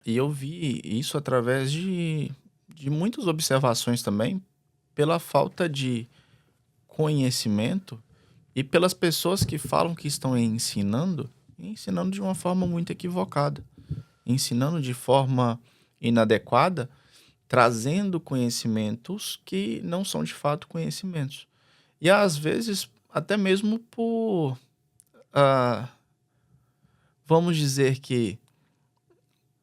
E eu vi isso através de muitas observações também, pela falta de conhecimento e pelas pessoas que falam que estão ensinando, e ensinando de uma forma muito equivocada, ensinando de forma inadequada, trazendo conhecimentos que não são de fato conhecimentos. E às vezes, até mesmo por, ah, vamos dizer que,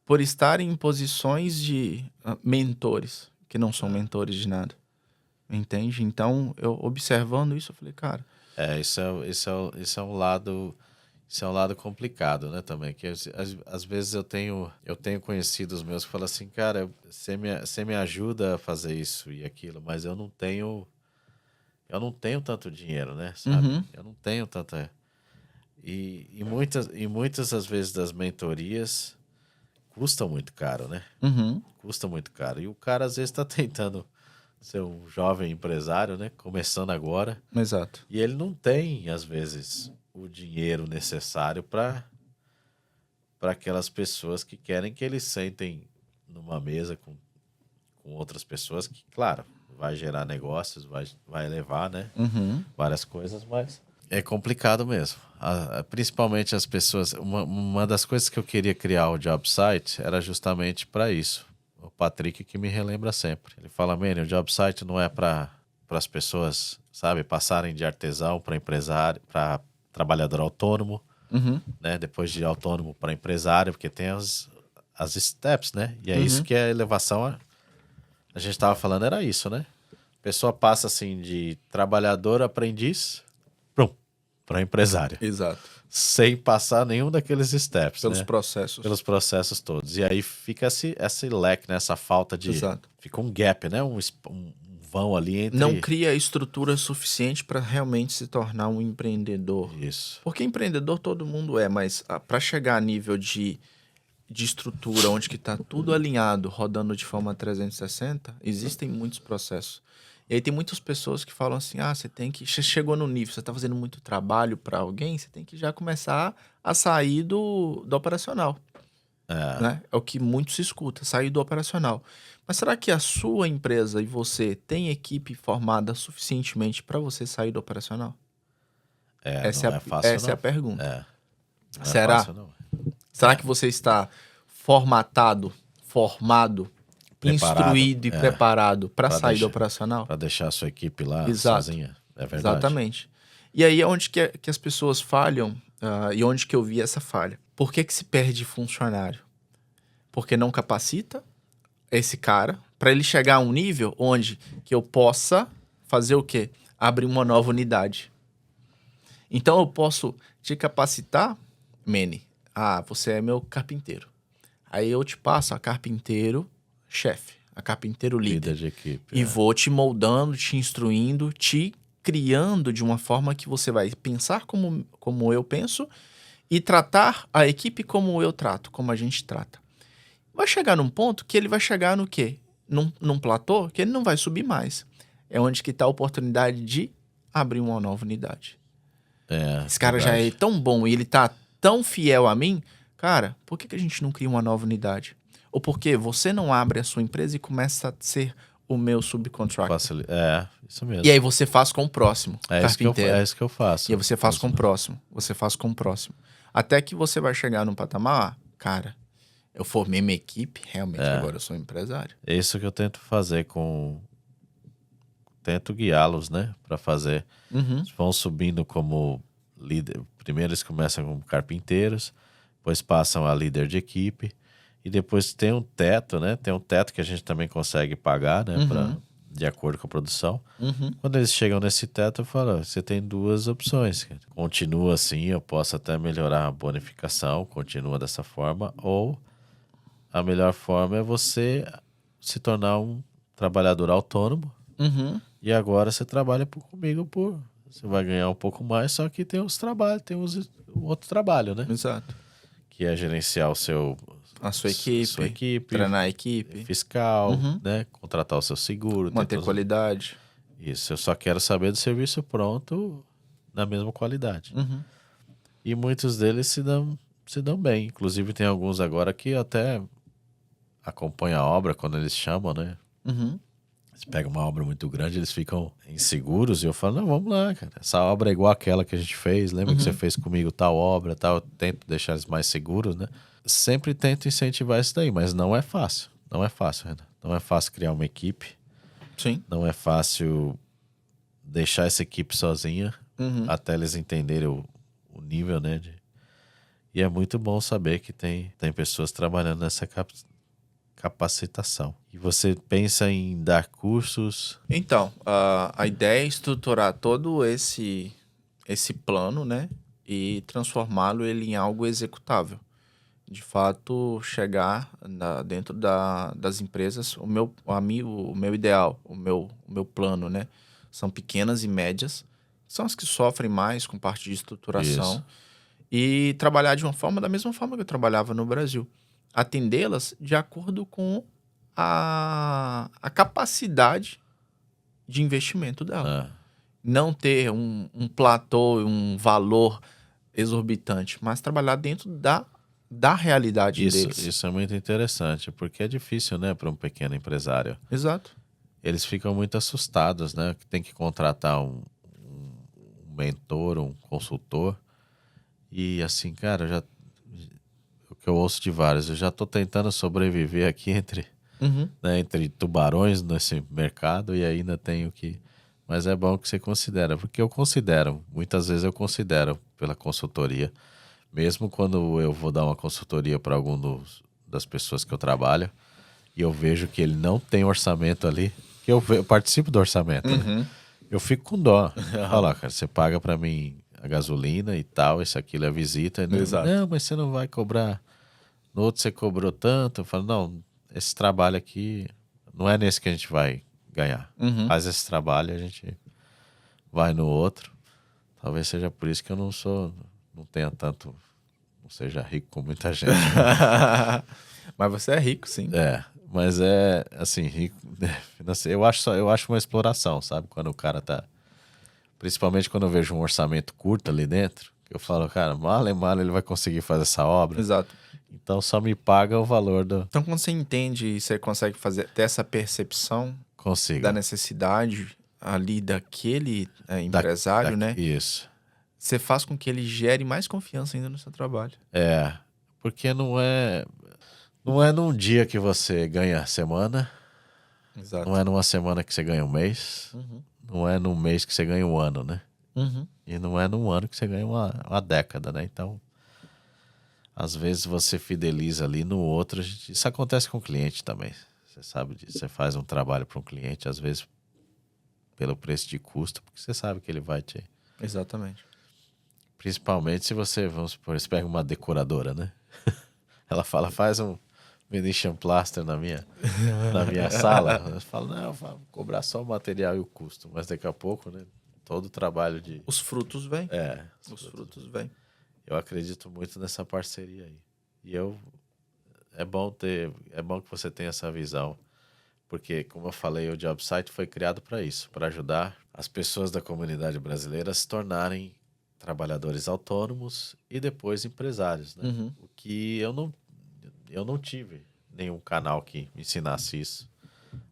por estar em posições de mentores, que não são É, mentores de nada, entende? Então, eu observando isso, eu falei, cara, isso é um lado. Isso é um lado complicado, né, também, que às vezes eu tenho conhecidos meus que falam assim, cara, você me ajuda a fazer isso e aquilo, mas eu não tenho tanto dinheiro, né, sabe? uhum, Eu não tenho tanta. E muitas às vezes das mentorias custam muito caro, né? uhum, Custa muito caro. E o cara às vezes está tentando ser um jovem empresário, né? Começando agora. exato. E ele não tem, às vezes, o dinheiro necessário para aquelas pessoas que querem que eles sentem numa mesa com outras pessoas, que, claro, vai gerar negócios, vai levar, né? Uhum, Várias coisas, mas é complicado mesmo. Principalmente as pessoas. Uma das coisas que eu queria criar o job site era justamente para isso. O Patrick que me relembra sempre. Ele fala, Manny, o job site não é para as pessoas, sabe, passarem de artesão para empresário, para trabalhador autônomo, uhum, né? Depois de autônomo para empresário, porque tem as steps, né? E é isso uhum, que é a elevação. A gente estava falando, era isso, né? A pessoa passa assim de trabalhador aprendiz para empresário, exato. sem passar nenhum daqueles steps, Pelos né? Pelos processos. Processos todos. E aí fica esse leque, né? Essa falta de. Exato. Fica um gap, né? Um vão ali Não entre. cria estrutura suficiente para realmente se tornar um empreendedor. Isso. Porque empreendedor todo mundo é, mas para chegar a nível de estrutura onde que está tudo alinhado, rodando de forma 360, existem muitos processos. E aí tem muitas pessoas que falam assim, você chegou no nível, você está fazendo muito trabalho para alguém, você tem que já começar a sair do operacional, É, né? É o que muito se escuta, sair do operacional. Mas será que a sua empresa e você tem equipe formada suficientemente para você sair do operacional? não é fácil, Essa é a não. pergunta. É, não é Será? fácil, não. Será É, que você está formatado, formado, preparado, instruído e preparado para para sair do deixar, operacional? para deixar a sua equipe lá Exato, sozinha. É verdade. exatamente. E aí é onde que as pessoas falham, e onde que eu vi essa falha. Por que que se perde funcionário? Porque não capacita esse cara para ele chegar a um nível onde que eu possa fazer o quê? Abrir uma nova unidade. Então eu posso te capacitar, Manny. Você é meu carpinteiro. Aí eu te passo a carpinteiro chefe, a carpinteiro Líder líder. de equipe. E vou te moldando, te instruindo, te criando de uma forma que você vai pensar como eu penso e tratar a equipe como eu trato, como a gente trata. Vai chegar num ponto que ele vai chegar no quê? Num platô que ele não vai subir mais. É onde que está a oportunidade de abrir uma nova unidade. É, Esse cara já é verdade. tão bom e ele tá tão fiel a mim, cara, por que a gente não cria uma nova unidade? Ou por que você não abre a sua empresa e começa a ser o meu subcontractor? Isso E aí mesmo. você faz com o próximo, É carpinteiro. isso que eu E aí faço. você faz com o Faço. próximo, você faz com o próximo. Até que você vai chegar num patamar, cara, eu formei minha equipe, realmente É, agora eu sou um empresário. é isso que eu tento fazer tento guiá-los, né, para fazer. Uhum, Eles vão subindo como líder. Primeiro eles começam como carpinteiros, depois passam a líder de equipe e depois tem um teto, né? Tem um teto que a gente também consegue pagar, né, para uhum, de acordo com a produção. uhum, Quando eles chegam nesse teto, eu falo, "Ó, você tem duas opções. Cara. Continua assim, eu posso até melhorar a bonificação, continua dessa forma, ou a melhor forma é você se tornar um trabalhador autônomo uhum, e agora você trabalha comigo você vai ganhar um pouco mais, só que tem os trabalhos, o outro trabalho, né? exato. Que é gerenciar A sua a sua equipe, equipe, treinar a equipe, fiscal, uhum, né? Contratar o seu seguro, ter manter todos. qualidade. Isso, eu só quero saber do serviço pronto na mesma qualidade. Uhum, E muitos deles se dão bem. Inclusive tem alguns agora que até acompanha a obra quando eles chamam, né? Uhum. Você pega uma obra muito grande, eles ficam inseguros e eu falo, não, vamos lá, cara. Essa obra é igual àquela que a gente fez. Lembra que você fez comigo tal obra, tal? Eu tento deixar eles mais seguros, né? Sempre tento incentivar isso daí, mas não é fácil. Não é fácil, Renan. Não é fácil criar uma equipe. Sim. Não é fácil deixar essa equipe sozinha até eles entenderem o nível, né? E é muito bom saber que tem pessoas trabalhando nessa capacitação. E você pensa em dar cursos? Então, a ideia é estruturar todo esse plano, né? E transformá-lo ele em algo executável. De fato, chegar dentro das empresas, o meu ideal, o meu plano, né? São pequenas e médias, são as que sofrem mais com parte de estruturação. Isso. E trabalhar da mesma forma que eu trabalhava no Brasil. Atendê-las de acordo com a capacidade de investimento dela. Ah, Não ter um platô, um valor exorbitante, mas trabalhar dentro da realidade deles. isso é muito interessante, porque é difícil, né, para um pequeno empresário. Exato. Eles ficam muito assustados, né? Que tem que contratar um mentor, um consultor. E assim, cara, o que eu ouço de vários, eu já tô tentando sobreviver aqui entre tubarões nesse mercado e ainda tenho que. Mas é bom que você considera, porque eu considero, muitas vezes eu considero pela consultoria, mesmo quando eu vou dar uma consultoria para das pessoas que eu trabalho e eu vejo que ele não tem orçamento ali, que eu participo do orçamento, né? Eu fico com dó. Fala, cara, você paga para mim a gasolina e tal, isso aquilo é visita. Não, Exato. não, mas você não vai cobrar. No outro você cobrou tanto. Eu falo, não, esse trabalho aqui não é nesse que a gente vai ganhar. Faz esse trabalho e a gente vai no outro. Talvez seja por isso que eu não tenha tanto, não seja rico com muita gente. Mas você é rico, sim. Mas é assim, rico, financeiro. Eu acho uma exploração, sabe? Quando o cara tá. Principalmente quando eu vejo um orçamento curto ali dentro, eu falo, cara, mal ele vai conseguir fazer essa obra. Exato. Então só me paga o valor do. Então, quando você entende e você consegue ter essa percepção Consigo. da necessidade ali daquele empresário, né? Isso. Você faz com que ele gere mais confiança ainda no seu trabalho. Porque não é num dia que você ganha a semana, Exato. não é numa semana que você ganha um mês, não é num mês que você ganha um ano, né? E não é num ano que você ganha uma década, né? Então, às vezes você fideliza ali no outro. Isso acontece com o cliente também. Você sabe disso. Você faz um trabalho para um cliente, às vezes pelo preço de custo, porque você sabe que ele vai te. Exatamente. Principalmente se você, vamos supor, você pega uma decoradora, né? Ela fala, faz um Venetian plaster na minha sala. Eu falo, não, vou cobrar só o material e o custo. Mas daqui a pouco, né? Todo o trabalho de. Os frutos vêm. Os frutos vêm. Eu acredito muito nessa parceria aí. E é bom que você tenha essa visão, porque, como eu falei, o JobSite foi criado para isso, para ajudar as pessoas da comunidade brasileira a se tornarem trabalhadores autônomos e depois empresários, né? O que eu não tive nenhum canal que me ensinasse isso.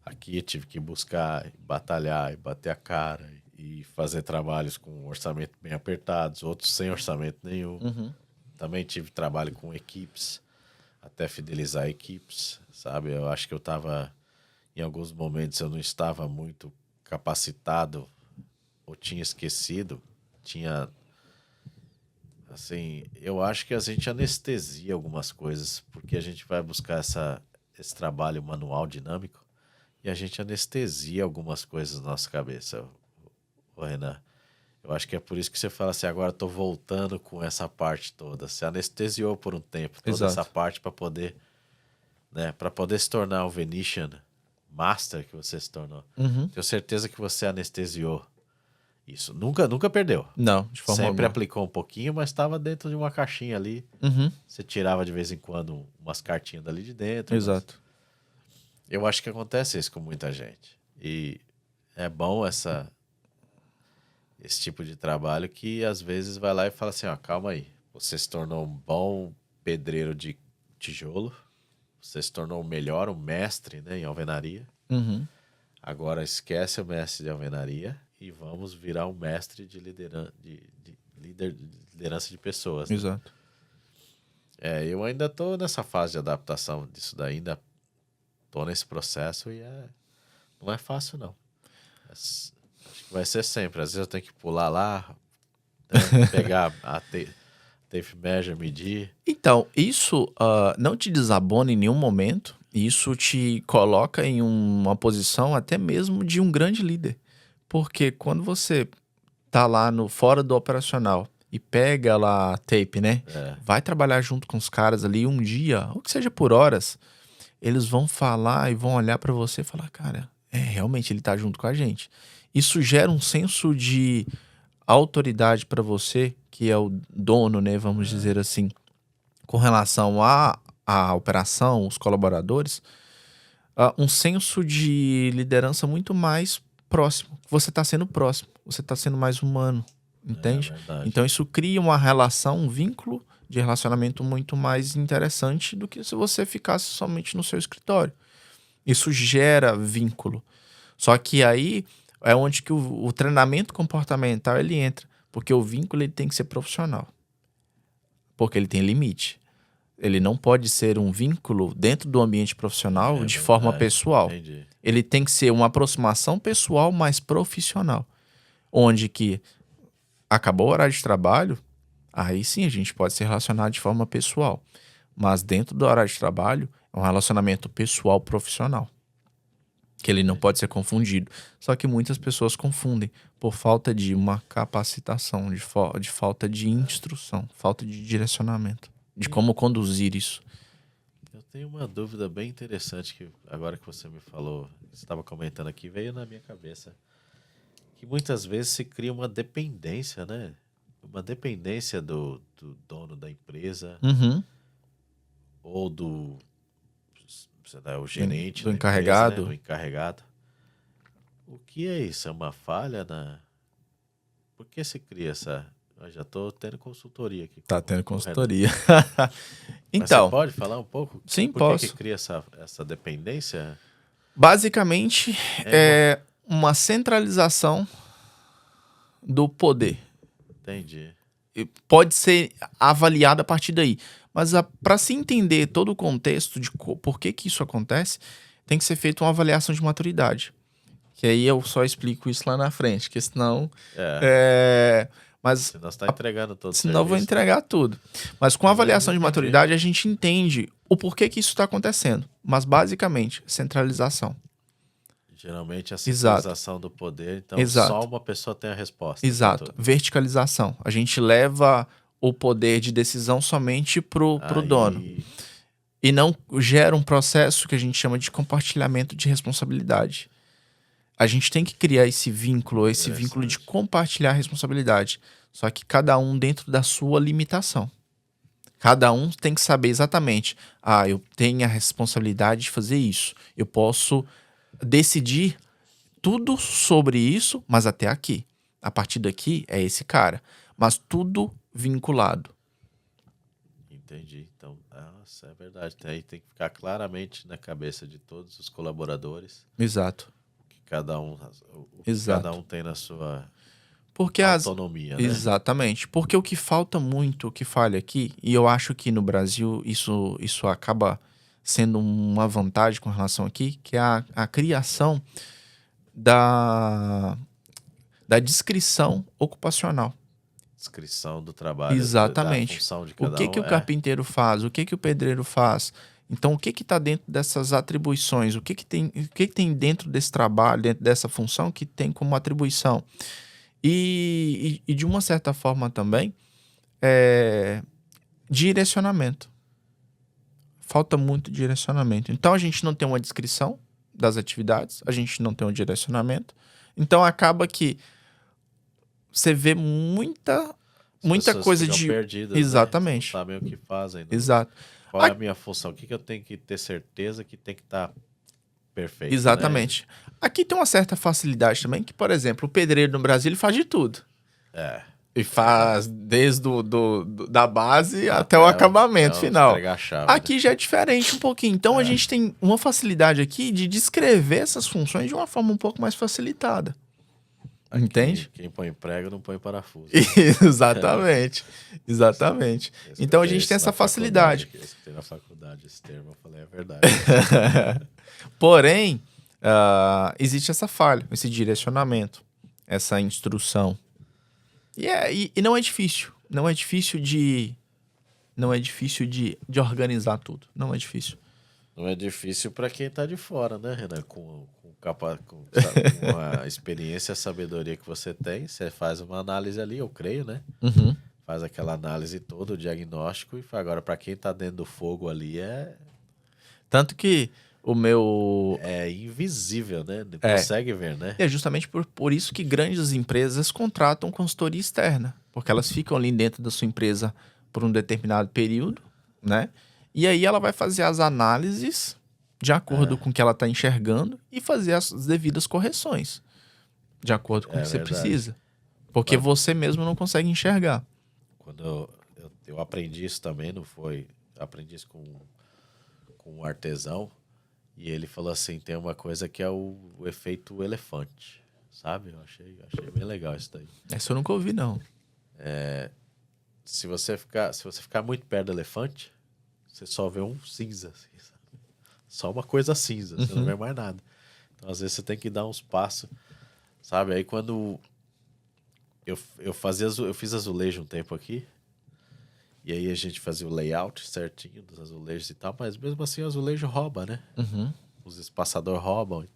Aqui eu tive que buscar, batalhar e bater a cara e fazer trabalhos com orçamento bem apertados, outros sem orçamento nenhum. Também tive trabalho com equipes, até fidelizar equipes, sabe? Eu acho que em alguns momentos eu não estava muito capacitado ou tinha esquecido, assim, eu acho que a gente anestesia algumas coisas, porque a gente vai buscar esse trabalho manual dinâmico e a gente anestesia algumas coisas na nossa cabeça. Ô, Renan, eu acho que é por isso que você fala assim, agora estou voltando com essa parte toda. Você anestesiou por um tempo toda essa parte para poder, né, para poder se tornar o Venetian Master que você se tornou. Tenho certeza que você anestesiou isso. Nunca perdeu. Não, de forma Sempre alguma. aplicou um pouquinho, mas estava dentro de uma caixinha ali. Você tirava de vez em quando umas cartinhas dali de dentro. Exato. Eu acho que acontece isso com muita gente. E é bom esse tipo de trabalho que às vezes vai lá e fala assim, ó, calma aí. Você se tornou um bom pedreiro de tijolo. você se tornou o melhor, o mestre, né, em alvenaria. Uhum. Agora esquece o mestre de alvenaria e vamos virar um mestre de liderança de pessoas. Né? Exato. Eu ainda tô nessa fase de adaptação disso daí, ainda tô nesse processo e não é fácil, não. Acho que vai ser sempre. Às vezes eu tenho que pular lá, né, pegar a tape measure, medir. Então, isso não te desabona em nenhum momento. Isso te coloca em uma posição até mesmo de um grande líder. Porque quando você tá lá fora do operacional e pega lá a tape, né? Vai trabalhar junto com os caras ali um dia, ou que seja por horas, eles vão falar e vão olhar pra você e falar, cara, realmente ele tá junto com a gente. Isso gera um senso de autoridade pra você, que é o dono, né? Vamos dizer assim, com relação à operação, os colaboradores, um senso de liderança muito mais próximo. Você está sendo próximo, você está sendo mais humano, entende? Então isso cria uma relação, um vínculo de relacionamento muito mais interessante do que se você ficasse somente no seu escritório. Isso gera vínculo. Só que aí é onde que o treinamento comportamental ele entra, porque o vínculo ele tem que ser profissional, porque ele tem limite. Ele não pode ser um vínculo dentro do ambiente profissional de forma pessoal. Entendi. Ele tem que ser uma aproximação pessoal, mas profissional. Onde que acabou o horário de trabalho, aí sim a gente pode se relacionar de forma pessoal. Mas dentro do horário de trabalho, é um relacionamento pessoal profissional. Que ele não pode ser confundido. Só que muitas pessoas confundem por falta de uma capacitação, de falta de instrução, falta de direcionamento. De como conduzir isso. Eu tenho uma dúvida bem interessante que agora que você me falou, você estava comentando aqui, veio na minha cabeça. Que muitas vezes se cria uma dependência, né? Uma dependência do dono da empresa ou do o gerente do da encarregado. Empresa, né? Do encarregado. O que é isso? É uma falha na... Por que se cria essa... Eu já estou tendo consultoria aqui. Tá tendo consultoria. Então, Então, você pode falar um pouco? Sim, Por posso. que cria essa dependência? Basicamente, é uma centralização do poder. Entendi. Pode ser avaliada a partir daí. Mas para se entender todo o contexto de por que isso acontece, tem que ser feita uma avaliação de maturidade. Que aí eu só explico isso lá na frente, porque senão... Mas senão você está entregando todo o senão eu vou serviço. entregar tudo. Mas com a avaliação de maturidade, a gente entende o porquê que isso está acontecendo. Mas basicamente, centralização. Geralmente a centralização do poder, então só uma pessoa tem a resposta. Exato. Verticalização. A gente leva o poder de decisão somente pro dono. E não gera um processo que a gente chama de compartilhamento de responsabilidade. A gente tem que criar esse vínculo de compartilhar a responsabilidade. Só que cada um dentro da sua limitação. Cada um tem que saber exatamente. Eu tenho a responsabilidade de fazer isso. Eu posso decidir tudo sobre isso, mas até aqui. A partir daqui é esse cara. Mas tudo vinculado. Entendi. Então, é verdade. Aí tem que ficar claramente na cabeça de todos os colaboradores. Exato. Cada um tem na sua autonomia, né? Exatamente. Porque o que falta muito, o que falha aqui, e eu acho que no Brasil isso acaba sendo uma vantagem com relação aqui, que é a criação da descrição ocupacional. Descrição do trabalho. Exatamente. Da função de cada o que o carpinteiro faz, o que o pedreiro faz. Então, o que está dentro dessas atribuições? O que tem dentro desse trabalho, dentro dessa função que tem como atribuição? E de uma certa forma também, direcionamento. Falta muito direcionamento. Então, a gente não tem uma descrição das atividades, a gente não tem um direcionamento. Então, acaba que você vê muita coisa de... perdidas, Exatamente. Né? Não sabem o que fazem. Exato. Qual é a minha função? O que eu tenho que ter certeza que tem que estar perfeito? Exatamente. Né? Aqui tem uma certa facilidade também, que, por exemplo, o pedreiro no Brasil ele faz de tudo. E faz desde da base até o acabamento final. Entregar a chave, Aqui né? já é diferente um pouquinho. Então a gente tem uma facilidade aqui de descrever essas funções de uma forma um pouco mais facilitada. Entende? Quem põe prego não põe parafuso. Exatamente. Exatamente. Eu Então a escutei gente isso tem essa na facilidade. faculdade, eu escutei na faculdade esse termo, eu falei, é verdade. Porém, existe essa falha, esse direcionamento, essa instrução. E não é difícil. Não é difícil de organizar tudo. Não é difícil. Não é difícil para quem tá de fora, né, Renan? Com a experiência e a sabedoria que você tem, você faz uma análise ali, eu creio, né? Uhum. Faz aquela análise toda, o diagnóstico, e agora para quem tá dentro do fogo ali Tanto que o meu... é invisível, né? Não consegue ver, né? É justamente por isso que grandes empresas contratam consultoria externa. Porque elas ficam ali dentro da sua empresa por um determinado período, né? E aí ela vai fazer as análises de acordo com o que ela está enxergando e fazer as devidas correções de acordo com o que você verdade. precisa. Porque você mesmo não consegue enxergar. Quando eu aprendi isso também, não foi... Aprendi isso com um artesão, e ele falou assim, tem uma coisa que é o efeito elefante, sabe? Eu achei bem legal isso daí. Essa eu nunca ouvi, não. Se você ficar muito perto do elefante, você só vê um cinza, assim, sabe? Só uma coisa cinza, você não vê mais nada. Então, às vezes, você tem que dar uns passos, sabe? Aí, quando eu fiz azulejo um tempo aqui, e aí a gente fazia o layout certinho dos azulejos e tal, mas mesmo assim o azulejo rouba, né? Os espaçadores roubam.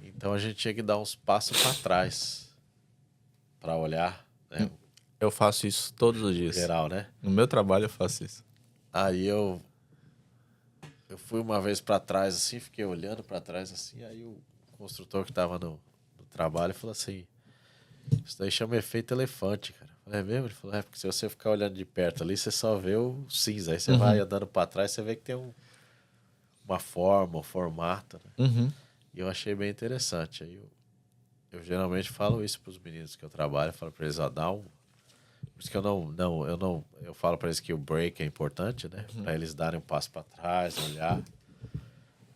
Então, a gente tinha que dar uns passos para trás para olhar, né? Eu faço isso todos os dias. Geral, né? No meu trabalho eu faço isso. Aí eu fui uma vez pra trás, assim, fiquei olhando pra trás, assim, aí o construtor que tava no trabalho falou assim, isso daí chama efeito elefante, cara. Eu falei, é mesmo? Ele falou, porque se você ficar olhando de perto ali, você só vê o cinza. Aí você vai andando pra trás, você vê que tem uma forma, um formato, né? E eu achei bem interessante. Aí eu geralmente falo isso pros meninos que eu trabalho, eu falo pra eles, ó, dá um... Por isso que eu falo para eles que o break é importante, né? Para eles darem um passo para trás, olhar.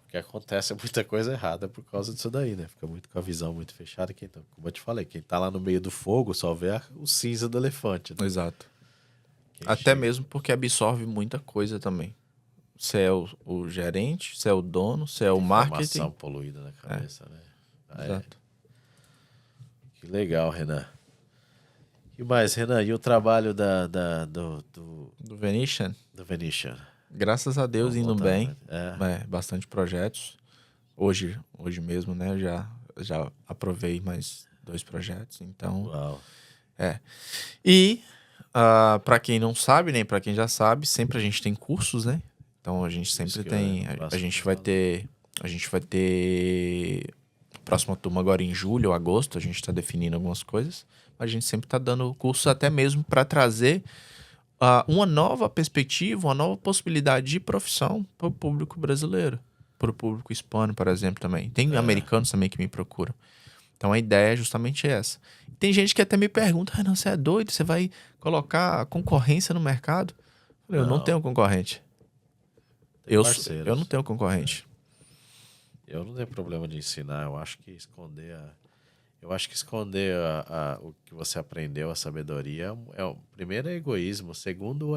Porque acontece muita coisa errada por causa disso daí, né? Fica muito com a visão muito fechada. Como eu te falei, quem tá lá no meio do fogo só vê o cinza do elefante, né? Exato. Até mesmo porque absorve muita coisa também. Você é o gerente, você é o dono, você é o marketing. Informação poluída na cabeça, né? Exato. Que legal, Renan. E mais, Renan, e o trabalho Do Venetian? Do Venetian? Graças a Deus, indo bem. É. Bastante projetos. Hoje mesmo, né? Eu já aprovei mais 2 projetos. Então, Uau. E, para quem não sabe, nem para quem já sabe, sempre a gente tem cursos, né? Então, a gente sempre tem... A gente vai ter... Próxima turma agora em julho ou agosto, a gente está definindo algumas coisas. A gente sempre está dando cursos até mesmo para trazer uma nova perspectiva, uma nova possibilidade de profissão para o público brasileiro. Para o público hispano, por exemplo, também. Tem americanos também que me procuram. Então a ideia é justamente essa. Tem gente que até me pergunta, Renan, você é doido? Você vai colocar concorrência no mercado? Eu não tenho concorrente. Eu não tenho concorrente. Eu não tenho problema de ensinar. Eu acho que esconder o que você aprendeu, a sabedoria, primeiro é egoísmo, o segundo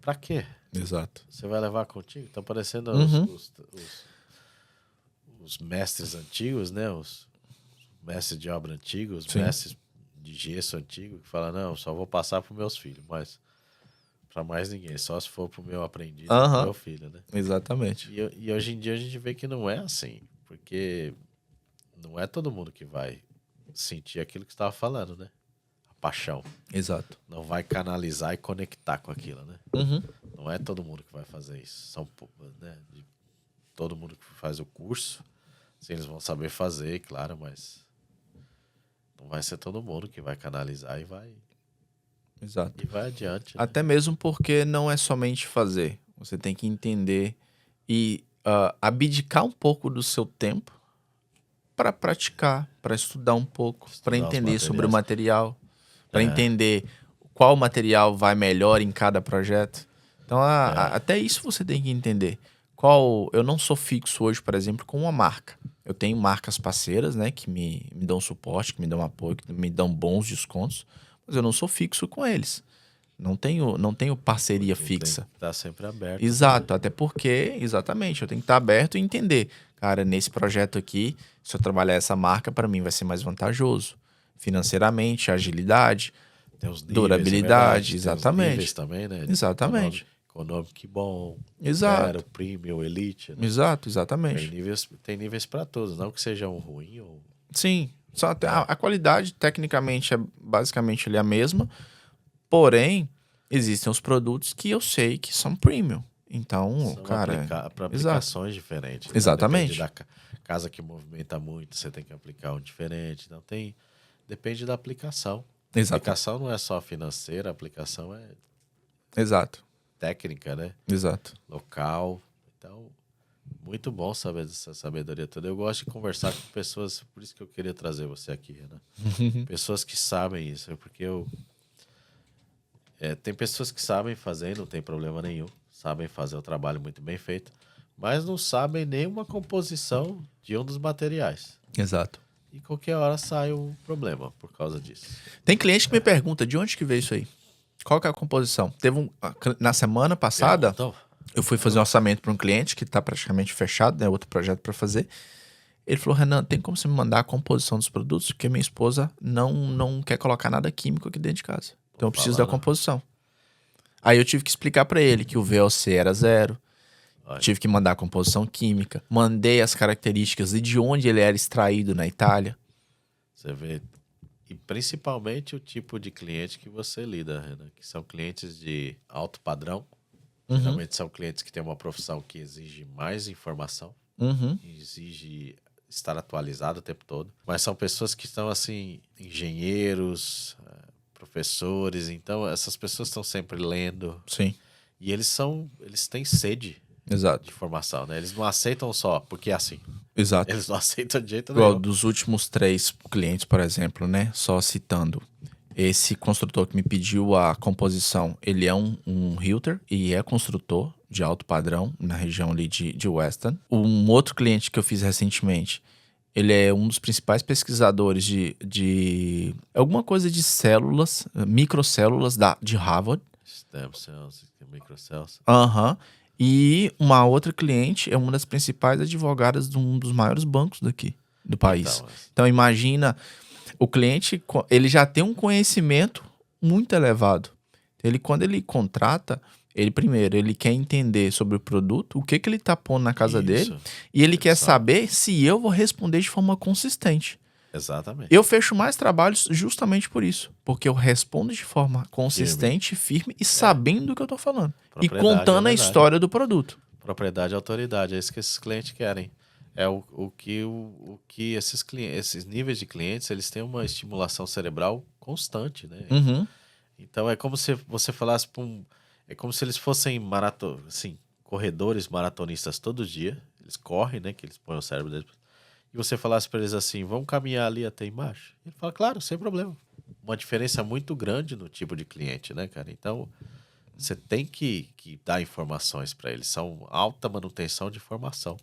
pra quê? Exato. Você vai levar contigo? Estão parecendo os mestres antigos, né? Os mestres de obra antigos, os mestres de gesso antigo, que falam, não, só vou passar para meus filhos, mas para mais ninguém, só se for pro meu aprendiz ou pro meu filho, né? Exatamente. E hoje em dia a gente vê que não é assim, porque não é todo mundo que vai sentir aquilo que você estava falando, né? A paixão. Exato. Não vai canalizar e conectar com aquilo, né? Não é todo mundo que vai fazer isso. São, né, todo mundo que faz o curso, assim, eles vão saber fazer, claro, mas não vai ser todo mundo que vai canalizar e vai... Exato. E vai adiante. Né? Até mesmo porque não é somente fazer. Você tem que entender e abdicar um pouco do seu tempo para praticar, para estudar um pouco, para Estudar os entender sobre o materiais. material, para entender qual material vai melhor em cada projeto. Então, até isso você tem que entender. Eu não sou fixo hoje, por exemplo, com uma marca. Eu tenho marcas parceiras, né, que me dão suporte, que me dão apoio, que me dão bons descontos, mas eu não sou fixo com eles. Não tenho parceria fixa. Tem que estar sempre aberto. Exato, até porque, exatamente, eu tenho que estar aberto e entender. Cara, nesse projeto aqui, se eu trabalhar essa marca, para mim vai ser mais vantajoso. Financeiramente, agilidade, Tem os níveis, durabilidade, é verdade. exatamente. Tem os níveis também, né? Exatamente. Econômico e bom. Exato. Zero, premium, elite. Né? Exato, exatamente. Tem níveis para todos, não que seja um ruim ou... Sim, só a qualidade tecnicamente é basicamente ali a mesma, porém, existem os produtos que eu sei que são premium. Então, cara... para aplicações diferentes. Né? Exatamente. Depende da casa que movimenta muito, você tem que aplicar um diferente. Então, depende da aplicação. Exato. A aplicação não é só financeira, a aplicação é Exato. técnica, né? Exato. Local. Então, muito bom saber dessa sabedoria toda. Eu gosto de conversar com pessoas, por isso que eu queria trazer você aqui, né? Pessoas que sabem isso, porque tem pessoas que sabem fazer, não tem problema nenhum, sabem fazer o trabalho muito bem feito, mas não sabem nenhuma composição de um dos materiais. Exato. E qualquer hora sai um problema por causa disso. Tem cliente que me pergunta, de onde que veio isso aí? Qual que é a composição? Na semana passada, eu fui fazer um orçamento para um cliente que está praticamente fechado, né? Outro projeto para fazer. Ele falou, Renan, tem como você me mandar a composição dos produtos? Porque minha esposa não quer colocar nada químico aqui dentro de casa. Então eu preciso da composição. Aí eu tive que explicar para ele que o VOC era 0. Tive que mandar a composição química. Mandei as características e de onde ele era extraído na Itália. Você vê. E principalmente o tipo de cliente que você lida, Renan, que são clientes de alto padrão. Geralmente são clientes que têm uma profissão que exige mais informação. Exige estar atualizado o tempo todo. Mas são pessoas que estão, assim, engenheiros, professores. Então, essas pessoas estão sempre lendo. Sim. E eles têm sede. Exato. De formação, né? Eles não aceitam só porque é assim. Exato. Eles não aceitam de jeito Igual nenhum. dos últimos 3 clientes, por exemplo, né? Só citando. Esse construtor que me pediu a composição, ele é um realtor e é construtor de alto padrão na região ali de Weston. Um outro cliente que eu fiz recentemente, ele é um dos principais pesquisadores de alguma coisa de células, microcélulas de Harvard. Stem cells, microcells. E uma outra cliente é uma das principais advogadas de um dos maiores bancos daqui do país. Então imagina, o cliente, ele já tem um conhecimento muito elevado. Quando ele contrata, ele quer entender sobre o produto, o que ele está pondo na casa dele, e ele quer saber se eu vou responder de forma consistente. Exatamente. Eu fecho mais trabalhos justamente por isso. Porque eu respondo de forma consistente, firme e sabendo do que eu tô falando. E contando a história do produto. Propriedade e autoridade. É isso que esses clientes querem. É o que esses níveis de clientes, eles têm uma estimulação cerebral constante, né? Então é como se você falasse é como se eles fossem corredores maratonistas todo dia. Eles correm, né? Que eles põem o cérebro deles. E você falasse para eles assim, vamos caminhar ali até embaixo? Ele fala, claro, sem problema. Uma diferença muito grande no tipo de cliente, né, cara? Então, você tem que dar informações para eles. São alta manutenção de informação.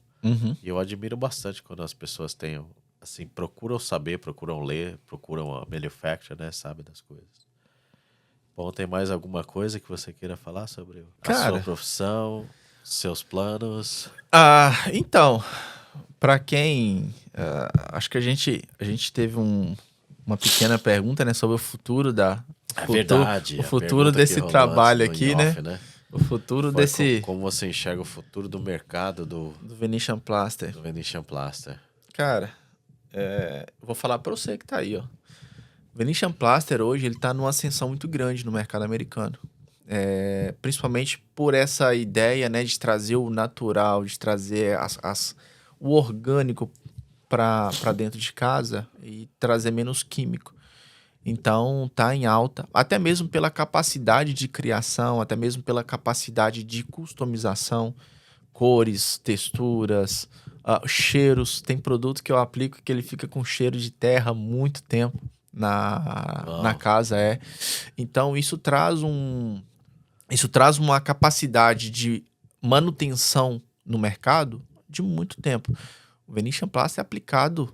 E eu admiro bastante quando as pessoas procuram saber, procuram ler, procuram a manufacture, né, sabe das coisas. Bom, tem mais alguma coisa que você queira falar sobre a sua profissão, seus planos? Então... Para quem... acho que a gente teve uma pequena pergunta, né, sobre o futuro verdade. O futuro desse trabalho aqui, né? O futuro desse... Como você enxerga o futuro do mercado do Venetian Plaster. Do Venetian Plaster. Cara, eu vou falar para você que tá aí, ó. O Venetian Plaster hoje, ele tá numa ascensão muito grande no mercado americano. Principalmente por essa ideia, né, de trazer o natural, de trazer o orgânico para dentro de casa e trazer menos químico. Então, tá em alta, até mesmo pela capacidade de criação, até mesmo pela capacidade de customização, cores, texturas, cheiros. Tem produto que eu aplico que ele fica com cheiro de terra muito tempo na casa. Então, isso traz uma capacidade de manutenção no mercado de muito tempo. O Venetian Plaster é aplicado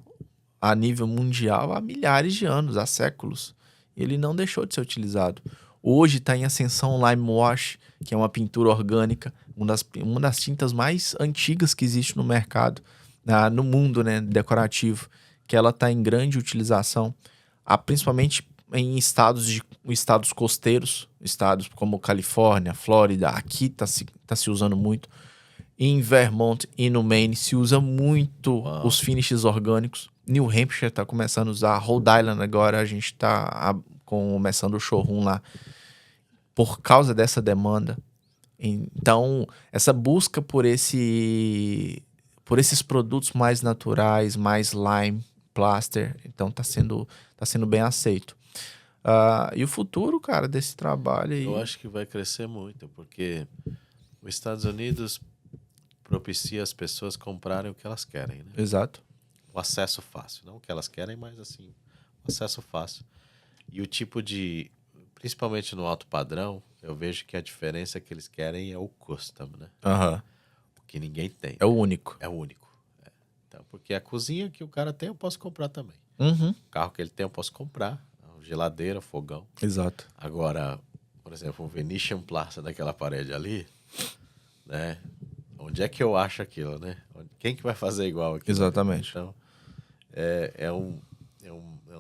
a nível mundial há milhares de anos, há séculos. Ele não deixou de ser utilizado. Hoje está em ascensão o Lime Wash, que é uma pintura orgânica, uma das tintas mais antigas que existe no mercado, no mundo, né, decorativo, que ela está em grande utilização, principalmente em estados costeiros, estados como Califórnia, Flórida. Aqui tá se usando muito. Em Vermont e no Maine se usa muito os finishes orgânicos. New Hampshire está começando a usar. Rhode Island agora a gente está começando o showroom lá por causa dessa demanda. Então, essa busca por esses produtos mais naturais, mais lime, plaster, então tá sendo bem aceito. E o futuro, cara, desse trabalho aí... Eu acho que vai crescer muito, porque os Estados Unidos propicia as pessoas comprarem o que elas querem, né? Exato. O acesso fácil. Não o que elas querem, mas assim, o acesso fácil. E o tipo de... Principalmente no alto padrão, eu vejo que a diferença que eles querem é o custom, né? O que ninguém tem. É o único. É o único. Então, porque a cozinha que o cara tem, eu posso comprar também. Uhum. O carro que ele tem, eu posso comprar. A geladeira, fogão. Exato. Agora, por exemplo, um Venetian Plaster daquela parede ali, né? Onde é que eu acho aquilo, né? Quem que vai fazer igual aquilo? Exatamente. Então, é um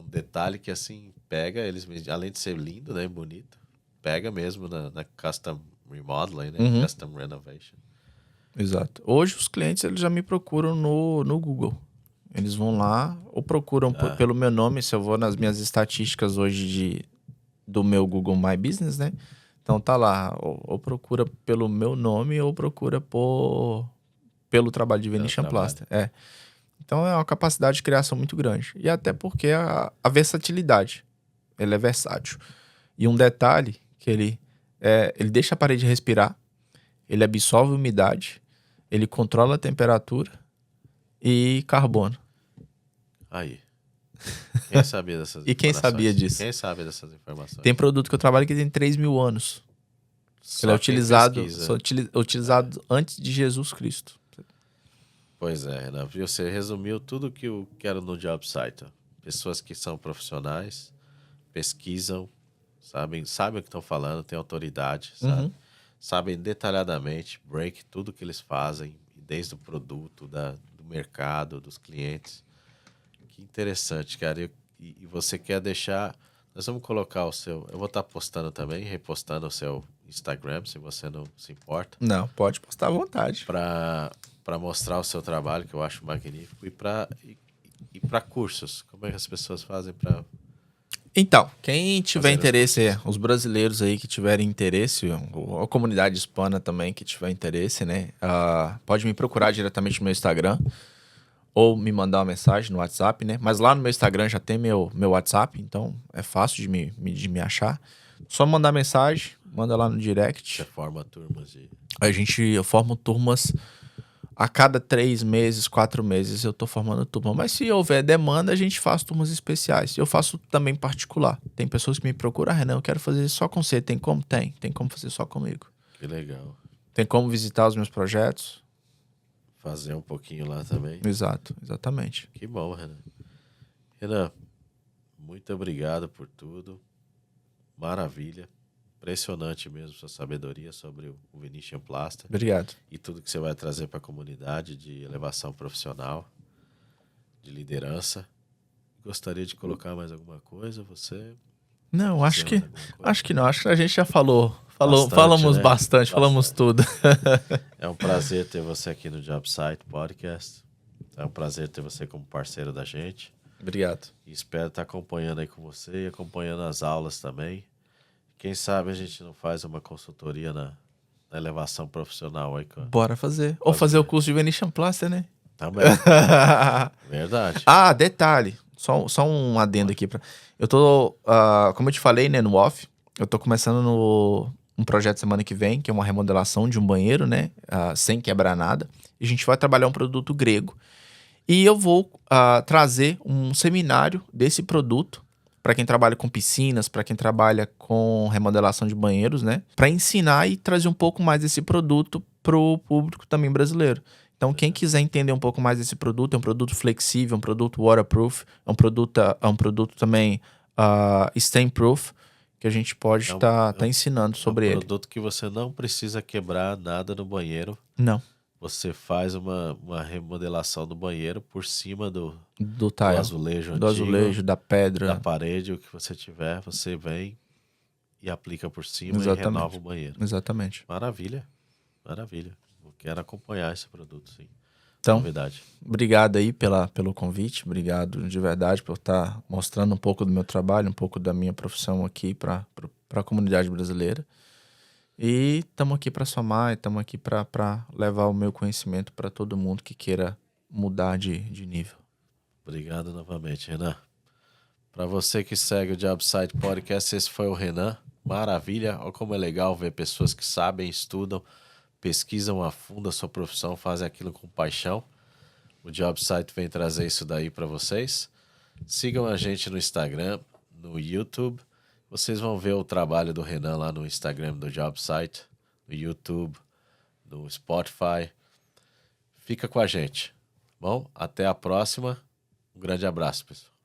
detalhe que, assim, pega eles, além de ser lindo, né? Bonito, pega mesmo na custom remodeling, né? Uhum. Custom renovation. Exato. Hoje os clientes eles já me procuram no Google. Eles vão lá ou procuram pelo meu nome. Se eu vou nas minhas estatísticas hoje do meu Google My Business, né? Então tá lá, ou procura pelo meu nome ou procura pelo trabalho de Venetian Plaster. Então é uma capacidade de criação muito grande. E até porque a versatilidade, ele é versátil. E um detalhe que ele deixa a parede respirar, ele absorve umidade, ele controla a temperatura e carbono. Aí. Quem sabia dessas informações? E quem sabia disso? Quem sabe dessas informações? Tem produto que eu trabalho que tem 3.000 anos. Ele é utilizado antes de Jesus Cristo. Pois é, Renan. Você resumiu tudo que eu quero no job site. Pessoas que são profissionais, pesquisam, sabem o que estão falando, têm autoridade, sabe? Uhum. Sabem detalhadamente, break tudo que eles fazem, desde o produto, do mercado, dos clientes. Que interessante, cara. E você quer deixar... Nós vamos colocar o seu... Eu vou estar postando também, repostando o seu Instagram, se você não se importa. Não, pode postar à vontade. Para mostrar o seu trabalho, que eu acho magnífico. E para cursos. Como é que as pessoas fazem para... Então, quem tiver interesse, os brasileiros aí que tiverem interesse, ou a comunidade hispana também que tiver interesse, né? Pode me procurar diretamente no meu Instagram ou me mandar uma mensagem no WhatsApp, né? Mas lá no meu Instagram já tem meu WhatsApp, então é fácil de me achar. Só mandar mensagem, manda lá no direct. Você forma turmas de... Eu formo turmas a cada 3 meses, 4 meses eu tô formando turma. Mas se houver demanda, a gente faz turmas especiais. Eu faço também particular. Tem pessoas que me procuram, Renan, eu quero fazer só com você. Tem como? Tem como fazer só comigo. Que legal. Tem como visitar os meus projetos. Fazer um pouquinho lá também. Exato, exatamente. Que bom, Renan. Renan, muito obrigado por tudo. Maravilha. Impressionante mesmo sua sabedoria sobre o Venetian Plaster. Obrigado. E tudo que você vai trazer para a comunidade de elevação profissional, de liderança. Gostaria de colocar mais alguma coisa? Você... Não, acho que não. Acho que a gente já falamos bastante, falamos tudo. É um prazer ter você aqui no JobSite Podcast. É um prazer ter você como parceiro da gente. Obrigado. E espero estar acompanhando aí com você e acompanhando as aulas também. Quem sabe a gente não faz uma consultoria na elevação profissional aí. Bora fazer. Ou fazer o curso de Venetian Plaster, né? Também. Verdade. Detalhe. Só um adendo aqui. Eu tô, como eu te falei, né, no off, eu tô começando um projeto semana que vem, que é uma remodelação de um banheiro, né? Sem quebrar nada. E a gente vai trabalhar um produto grego. E eu vou trazer um seminário desse produto para quem trabalha com piscinas, para quem trabalha com remodelação de banheiros, né? Para ensinar e trazer um pouco mais desse produto pro público também brasileiro. Então, quem quiser entender um pouco mais desse produto, é um produto flexível, um produto waterproof, é um produto também stain-proof, que a gente pode estar ensinando sobre ele. É um produto que você não precisa quebrar nada no banheiro. Não. Você faz uma remodelação do banheiro por cima do azulejo antigo, do azulejo, da pedra, da parede, o que você tiver, você vem e aplica por cima. Exatamente. E renova o banheiro. Exatamente. Maravilha. Eu quero acompanhar esse produto, sim. Então, novidade. Obrigado aí pelo convite, obrigado de verdade por estar mostrando um pouco do meu trabalho, um pouco da minha profissão aqui para a comunidade brasileira. E estamos aqui para somar, estamos aqui para levar o meu conhecimento para todo mundo que queira mudar de nível. Obrigado novamente, Renan. Para você que segue o JobSite Podcast, esse foi o Renan. Maravilha, olha como é legal ver pessoas que sabem, estudam, pesquisam a fundo a sua profissão, fazem aquilo com paixão. O JobSite vem trazer isso daí para vocês. Sigam a gente no Instagram, no YouTube. Vocês vão ver o trabalho do Renan lá no Instagram do JobSite, no YouTube, no Spotify. Fica com a gente. Bom, até a próxima. Um grande abraço, pessoal.